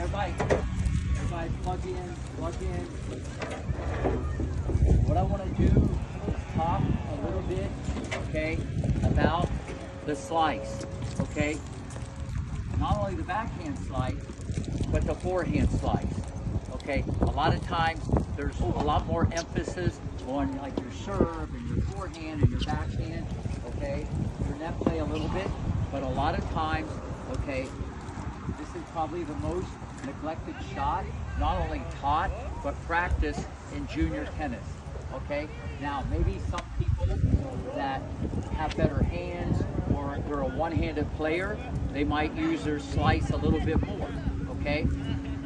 everybody plug in. What I want to do is talk a little bit, okay, about the slice, okay? Not only the backhand slice, but the forehand slice, okay? A lot of times there's a lot more emphasis on like your serve and your forehand and your backhand, okay? Your net play a little bit, but a lot of times, okay, this is probably the most neglected shot, not only taught, but practiced in junior tennis, okay? Now, maybe some people that have better hands or they're a one-handed player, they might use their slice a little bit more, okay?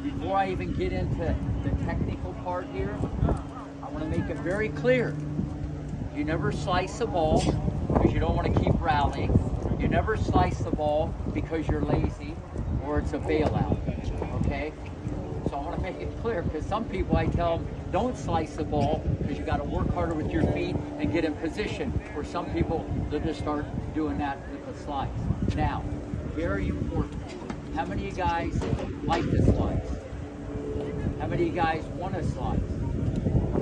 Before I even get into the technical part here, I want to make it very clear. You never slice the ball because you don't want to keep rallying. You never slice the ball because you're lazy or it's a bailout, okay? So I want to make it clear because some people I tell them don't slice the ball because you got to work harder with your feet and get in position. Or some people, they'll just start doing that with the slice. Now, very important. How many of you guys like to slice? How many of you guys want to slice?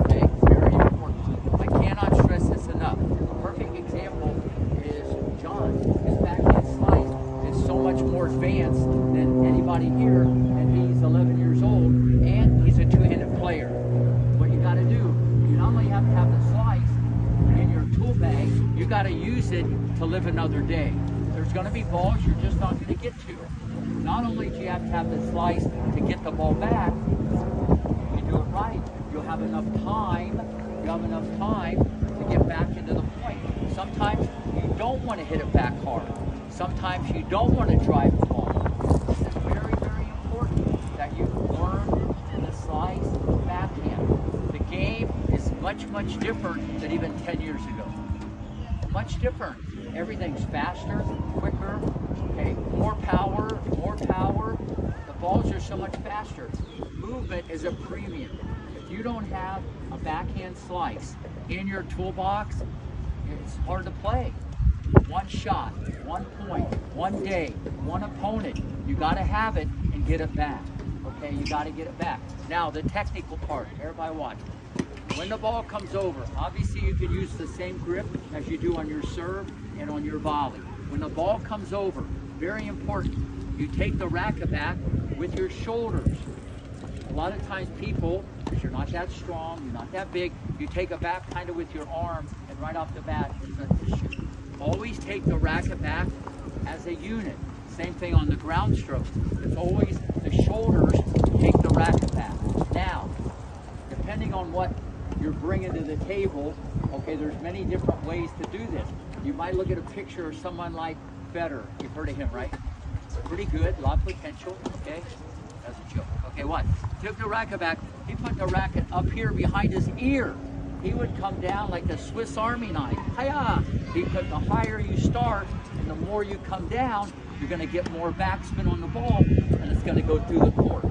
Okay, very important. I cannot stress this enough. A perfect example is John. His backhand slice is so much more advanced than anybody here, and he's 11 years old, and he's a two-handed player. What you got to do, you not only have to have the slice in your tool bag, you got to use it to live another day. There's going to be balls you're just not going to get to. Not only do you have to have the slice to get the ball back, if you do it right, you'll have enough time. To get back into the point. Sometimes you don't want to hit it back hard. Sometimes you don't want to drive the ball. This is very, very important that you learn the slice backhand. The game is much, much different than even 10 years ago. Much different. Everything's faster, quicker, okay, more power. The balls are so much faster. Movement is a premium. If you don't have a backhand slice in your toolbox, it's hard to play. One shot, 1 point, 1 day, one opponent. You got to have it and get it back. Okay, you got to get it back. Now, the technical part. Everybody watch. When the ball comes over, obviously you can use the same grip as you do on your serve and on your volley. When the ball comes over, very important, you take the racket back with your shoulders. A lot of times people, because you're not that strong, you're not that big, you take it back kind of with your arm and right off the bat, it's a shoot. Always take the racket back as a unit. Same thing on the ground stroke. It's always the shoulders take the racket back. Now, depending on what you're bringing to the table, okay, there's many different ways to do this. You might look at a picture of someone like Federer. You've heard of him, right? Pretty good, a lot of potential, okay? That's a joke. Okay, what? Took the racket back. He put the racket up here behind his ear. He would come down like a Swiss Army knife. Hiya! Because the higher you start and the more you come down, you're going to get more backspin on the ball and it's going to go through the court.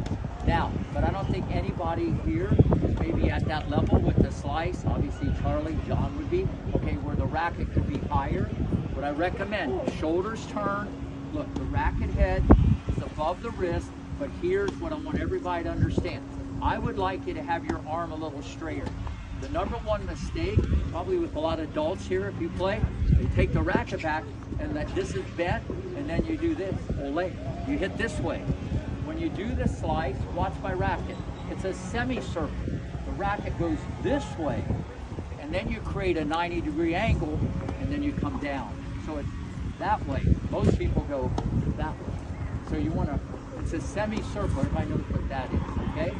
Now, but I don't think anybody here is maybe at that level with the slice. Obviously, Charlie, John would be. Okay, where the racket could be higher. What I recommend, shoulders turn. Look, the racket head is above the wrist, but here's what I want everybody to understand. I would like you to have your arm a little straighter. The number one mistake, probably with a lot of adults here if you play, you take the racket back and this is bent, and then you do this, ole. You hit this way. When you do the slice, watch my racket. It's a semicircle. The racket goes this way, and then you create a 90-degree angle, and then you come down. So it's that way. Most people go that way. So you want to, it's a semicircle. Everybody knows what that is, okay?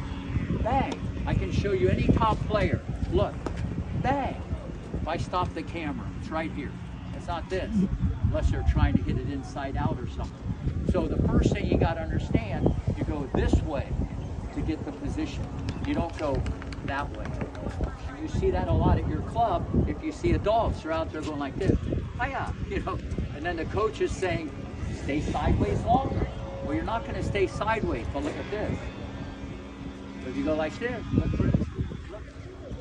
Bang. I can show you any top player. Look, bang. If I stop the camera, it's right here. It's not this, unless they're trying to hit it inside out or something. So the first thing you got to understand, you go this way to get the position. You don't go that way. And you see that a lot at your club. If you see adults, they're out there going like this. Hiya, you know. And then the coach is saying, stay sideways longer. Well, you're not going to stay sideways, but look at this. So if you go like this, look,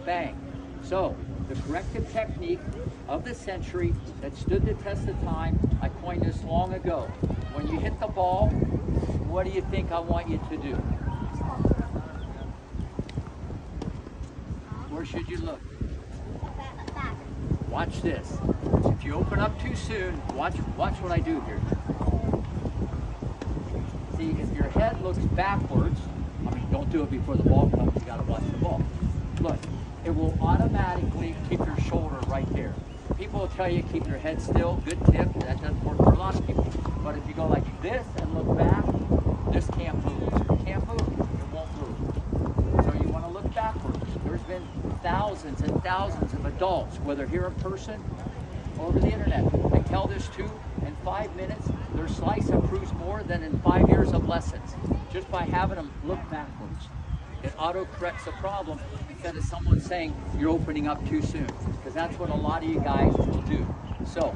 bang. So the corrective technique of the century that stood the test of time, I coined this long ago. When you hit the ball, what do you think I want you to do? Where should you look? Back. Watch this. If you open up too soon, watch what I do here. See, if your head looks backwards, I mean, don't do it before the ball comes, you gotta watch the ball. Look, it will automatically keep your shoulder right there. People will tell you keep your head still, good tip, that doesn't work for a lot of people. But if you go like this and look back, this can't move. It can't move, it won't move. So you wanna look backwards. There's been thousands and thousands of adults, whether here in person or over the internet, I tell this to, in 5 minutes, their slice improves more than in 5 years of lessons, just by having them look backwards. It auto-corrects a problem instead of someone saying you're opening up too soon, because that's what a lot of you guys will do. So,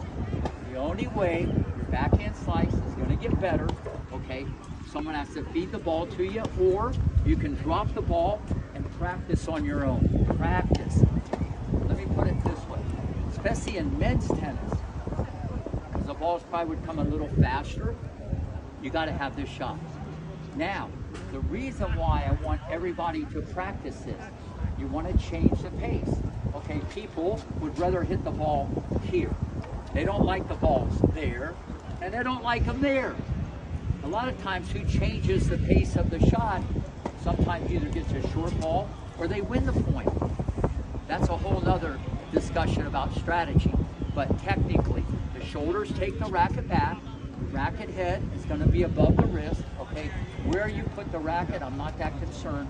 the only way your backhand slice is going to get better, okay, someone has to feed the ball to you, or you can drop the ball and practice on your own. Practice. Let me put it this way, especially in men's tennis, because the balls probably would come a little faster, you got to have this shot. Now, the reason why I want everybody to practice this, you want to change the pace. Okay, people would rather hit the ball here. They don't like the balls there, and they don't like them there. A lot of times, who changes the pace of the shot sometimes either gets a short ball or they win the point. That's a whole other discussion about strategy. But technically, the shoulders take the racket back, the racket head is going to be above the wrist. Okay, where you put the racket, I'm not that concerned.